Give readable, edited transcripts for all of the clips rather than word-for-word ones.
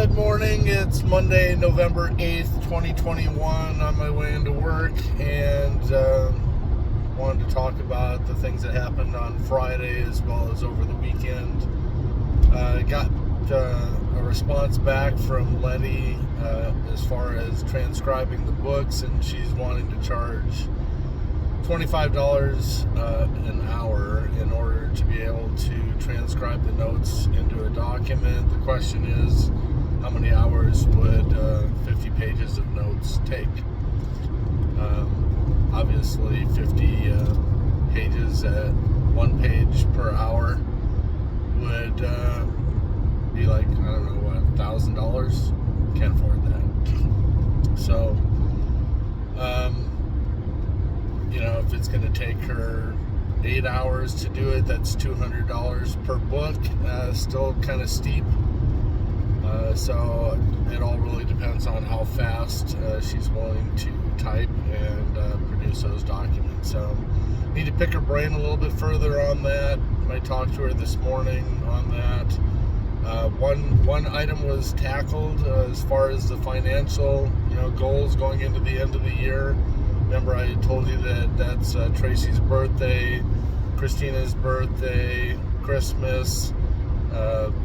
Good morning. It's Monday, November 8th, 2021. On my way into work, and wanted to talk about the things that happened on Friday as well as over the weekend. Got a response back from Letty as far as transcribing the books, and she's wanting to charge $25 an hour in order to be able to transcribe the notes into a document. The question is, how many hours would 50 pages of notes take? Obviously, 50 pages at 1 page per hour would be like, I don't know, what, $1,000? Can't afford that. So, if it's going to take her 8 hours to do it, that's $200 per book. Still kind of steep. So it all really depends on how fast she's willing to type and produce those documents. So need to pick her brain a little bit further on that. I talked to her this morning on that. One item was tackled as far as the financial goals going into the end of the year. Remember, I told you that that's Tracy's birthday, Christina's birthday, Christmas,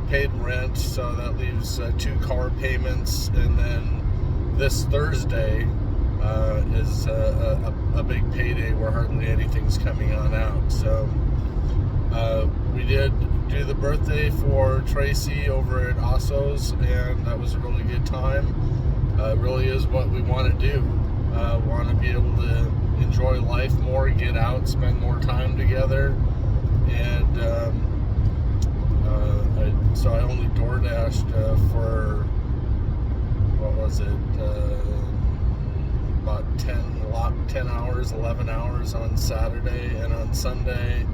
paid rent, so that leaves 2 car payments, and then this Thursday is a big payday where hardly anything's coming on out. So we did do the birthday for Tracy over at Osso's, and that was a really good time. Really is what we want to do. Want to be able to enjoy life more, get out, spend more time together, and so I only DoorDashed for, what was it, about 10 hours, 11 hours on Saturday, and on Sunday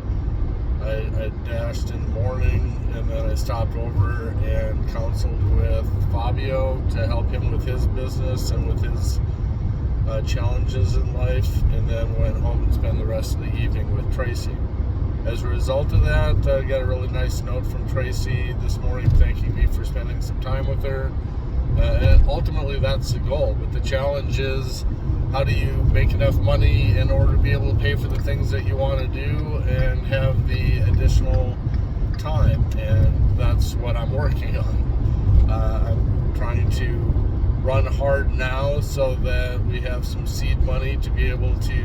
I dashed in the morning, and then I stopped over and counseled with Fabio to help him with his business and with his challenges in life, and then went home and spent the rest of the evening with Tracy. As a result of that, I got a really nice note from Tracy this morning thanking me for spending some time with her. And ultimately, that's the goal. But the challenge is, how do you make enough money in order to be able to pay for the things that you want to do and have the additional time? And that's what I'm working on. I'm trying to run hard now so that we have some seed money to be able to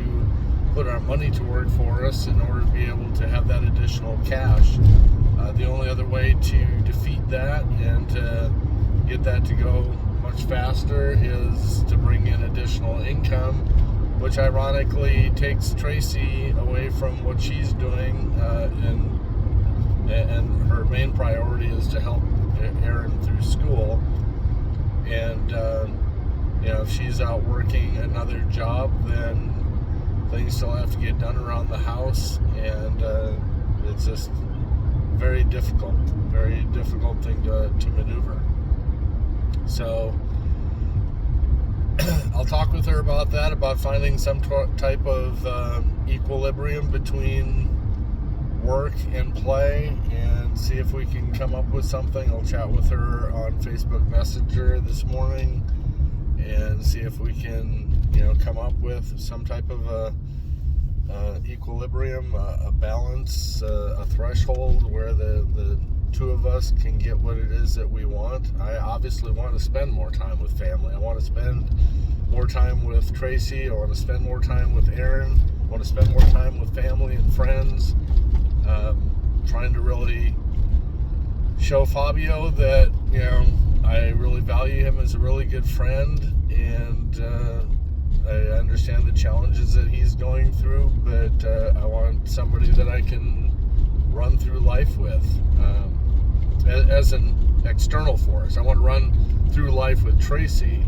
put our money to work for us in order to be able to have that additional cash. The only other way to defeat that and to get that to go much faster is to bring in additional income, which ironically takes Tracy away from what she's doing, and her main priority is to help Aaron through school. And if she's out working another job, then things still have to get done around the house, and it's just very difficult thing to maneuver. So I'll talk with her about that, about finding some type of equilibrium between work and play, and see if we can come up with something. I'll chat with her on Facebook Messenger this morning and see if we can come up with some type of equilibrium, a balance, a threshold where the two of us can get what it is that we want. I obviously want to spend more time with family. I want to spend more time with Tracy. I want to spend more time with Aaron. I want to spend more time with family and friends. Trying to really show Fabio that I really value him as a really good friend, and I understand the challenges that he's going through, but I want somebody that I can run through life with as an external force. I want to run through life with Tracy,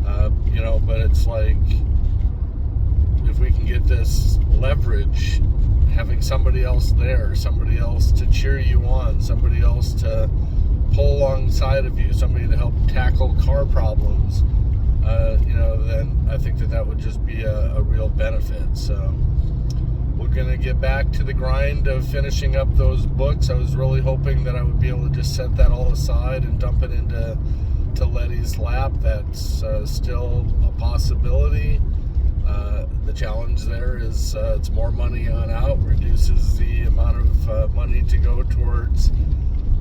but it's like, if we can get this leverage, having somebody else there, somebody else to cheer you on, somebody else to pull alongside of you, somebody to help tackle car problems, then I think that would just be a real benefit. So we're going to get back to the grind of finishing up those books. I was really hoping that I would be able to just set that all aside and dump it into into Letty's lap, that's still a possibility. The challenge there is it's more money on out, reduces the amount of money to go towards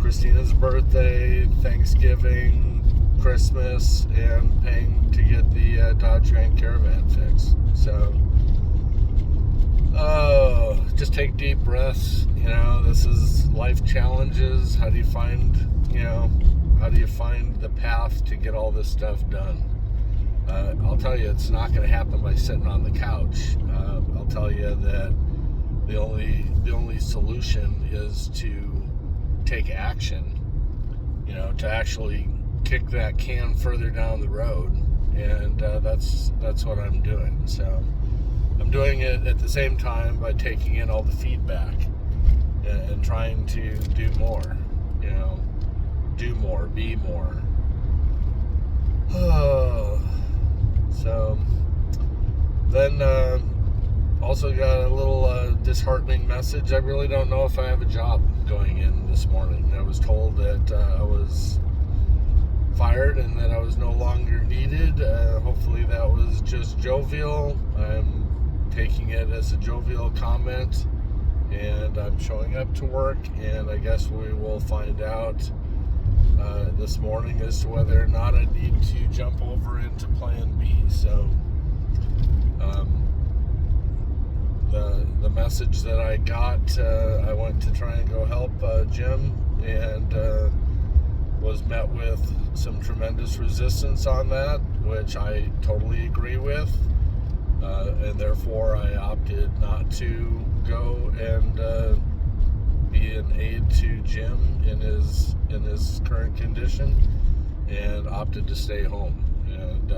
Christina's birthday, Thanksgiving, Christmas, and paying to get the Dodge Grand Caravan fixed. So, just take deep breaths. You know, this is life challenges. How do you find the path to get all this stuff done? I'll tell you, it's not going to happen by sitting on the couch. I'll tell you that the only solution is to take action. You know, to actually kick that can further down the road, and that's what I'm doing. So I'm doing it at the same time by taking in all the feedback and trying to do more. You know, do more, be more. So then also got a little disheartening message. I really don't know if I have a job going in this morning. I was told that I was fired and that I was no longer needed. Hopefully that was just jovial. I'm taking it as a jovial comment, and I'm showing up to work, and I guess we will find out this morning as to whether or not I need to jump over into Plan B. So the message that I got, I went to try and go help Jim, and was met with some tremendous resistance on that, which I totally agree with, and therefore I opted not to go and be an aid to Jim in his current condition, and opted to stay home. And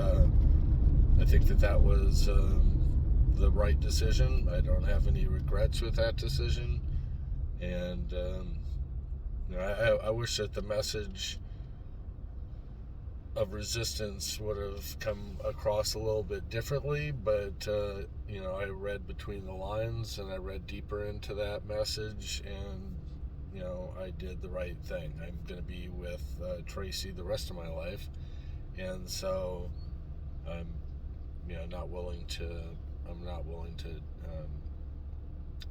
I think that was the right decision. I don't have any regrets with that decision, and I wish that the message of resistance would have come across a little bit differently, but I read between the lines, and I read deeper into that message, and I did the right thing. I'm going to be with Tracy the rest of my life, and so I'm not willing to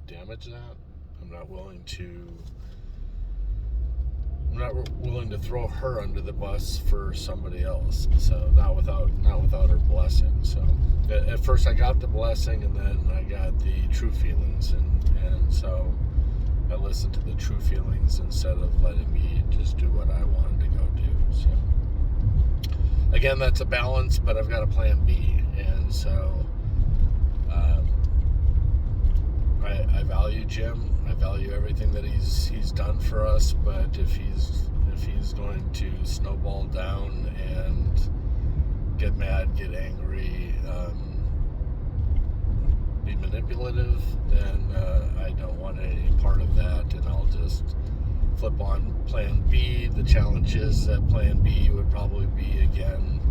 damage that. I'm not willing to throw her under the bus for somebody else. So not without her blessing. So at first I got the blessing, and then I got the true feelings, and so I listened to the true feelings instead of letting me just do what I wanted to go do. So again, that's a balance, but I've got a Plan B, and so I value Jim. I value everything that he's done for us, but if he's going to snowball down and get mad, get angry, be manipulative, then I don't want any part of that, and I'll just flip on Plan B. The challenge is that Plan B would probably be, again,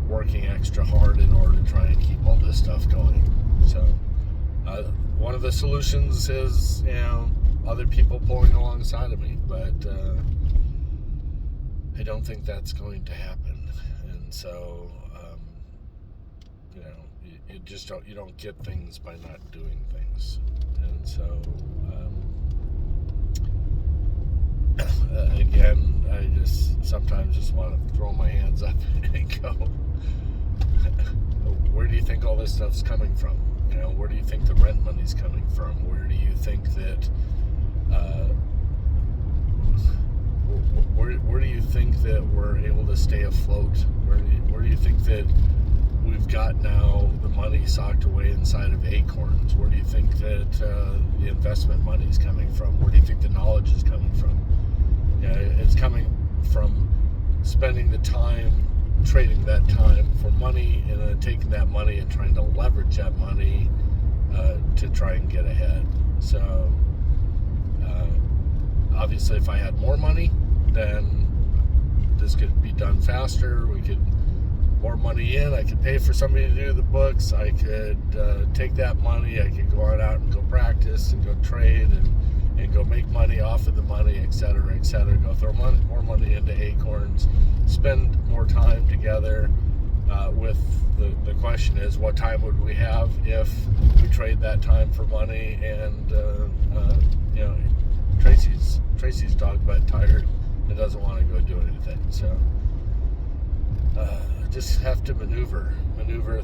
working extra hard in order to try and keep all this stuff going. So one of the solutions is other people pulling alongside of me, but I don't think that's going to happen. And so you don't get things by not doing things. And so again, I just sometimes want to throw my hands up and go, where do you think all this stuff's coming from? Where do you think the rent money's coming from? Where do you think that where do you think that we're able to stay afloat? Where do you think that we've got now the money socked away inside of Acorns? Where do you think that the investment money is coming from? Where do you think the knowledge is coming from? It's coming from spending the time, trading that time for money, and then taking that money and trying to leverage that money to try and get ahead. So obviously if I had more money, then this could be done faster. We could more money in, I could pay for somebody to do the books, I could take that money, I could go on out and go practice and go trade and go make money off of the money, et cetera, et cetera. Go throw more money into Acorns, spend more time together. With the question is, what time would we have if we trade that time for money? And Tracy's dog butt tired and doesn't want to go do anything. So just have to maneuver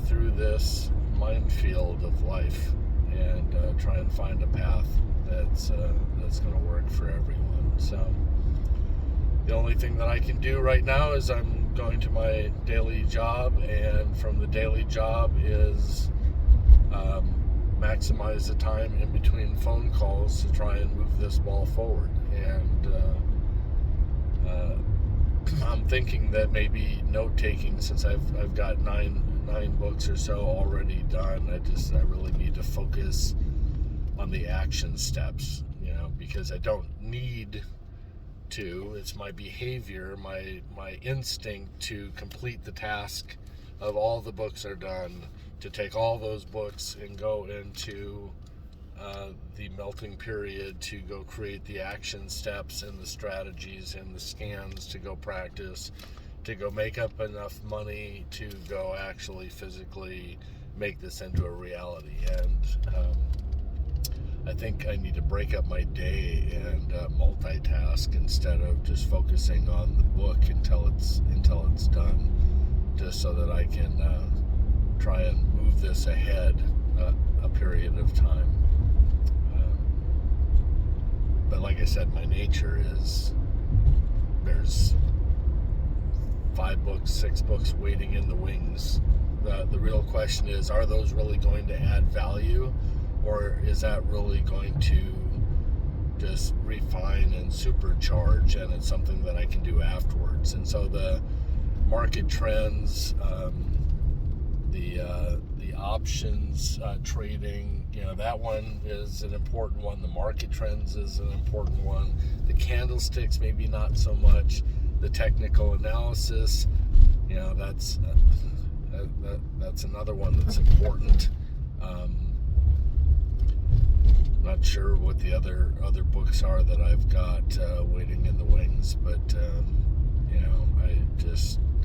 through this minefield of life and try and find a path that's going to work for everyone. So the only thing that I can do right now is I'm going to my daily job, and from the daily job is maximize the time in between phone calls to try and move this ball forward. And I'm thinking that maybe note-taking, since I've got nine books or so already done, I really need to focus on the action steps, because I don't need to. It's my behavior, my instinct to complete the task of all the books are done, to take all those books and go into the melting period, to go create the action steps and the strategies and the scans to go practice, to go make up enough money to go actually physically make this into a reality. And I think I need to break up my day and multitask instead of just focusing on the book until it's done, just so that I can try and move this ahead a period of time. But like I said, my nature is there's 5 books, 6 books waiting in the wings. The real question is, are those really going to add value, or is that really going to just refine and supercharge, and it's something that I can do afterwards? And so the market trends, the options trading, that one is an important one. The market trends is an important one. The candlesticks, maybe not so much. The technical analysis, that's another one that's important. Not sure what the other books are that I've got waiting in the wings, but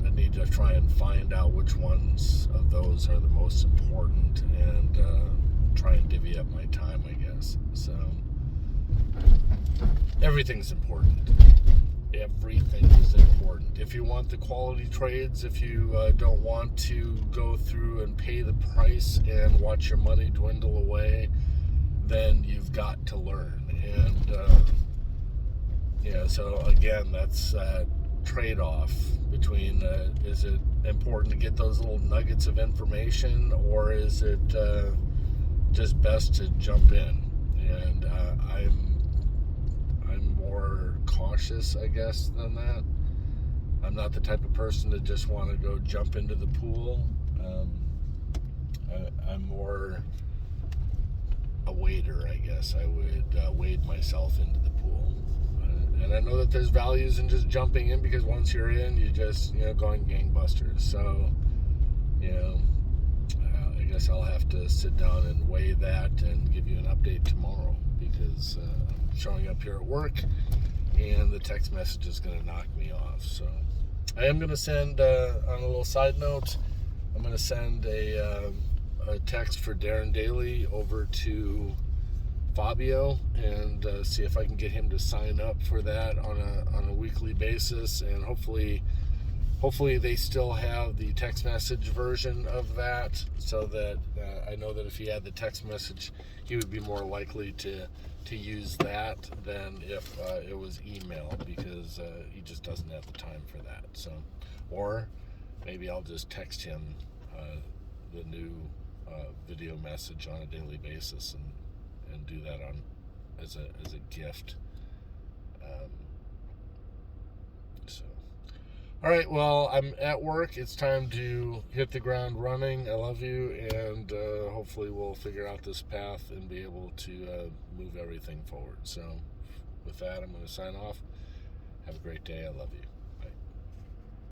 I need to try and find out which ones of those are the most important, and try and divvy up my time, I guess. So everything's important. Everything is important. If you want the quality trades, if you don't want to go through and pay the price and watch your money dwindle away, then you've got to learn. And so again, that's that trade-off between is it important to get those little nuggets of information, or is it just best to jump in? And I'm more cautious, I guess, than that. I'm not the type of person to just want to go jump into the pool. I'm more a wader, I guess. I would wade myself into the pool. And I know that there's values in just jumping in, because once you're in, you just, going gangbusters. So, I guess I'll have to sit down and weigh that and give you an update tomorrow, because I'm showing up here at work and the text message is going to knock me off. So I am going to send, on a little side note, I'm going to send a text for Darren Daly over to Fabio and see if I can get him to sign up for that on a weekly basis, and hopefully they still have the text message version of that, so that I know that if he had the text message, he would be more likely to use that than if it was email, because he just doesn't have the time for that. So, or maybe I'll just text him the new video message on a daily basis and do that as a gift. So, all right, well, I'm at work. It's time to hit the ground running. I love you, and hopefully we'll figure out this path and be able to move everything forward. So with that, I'm going to sign off. Have a great day. I love you.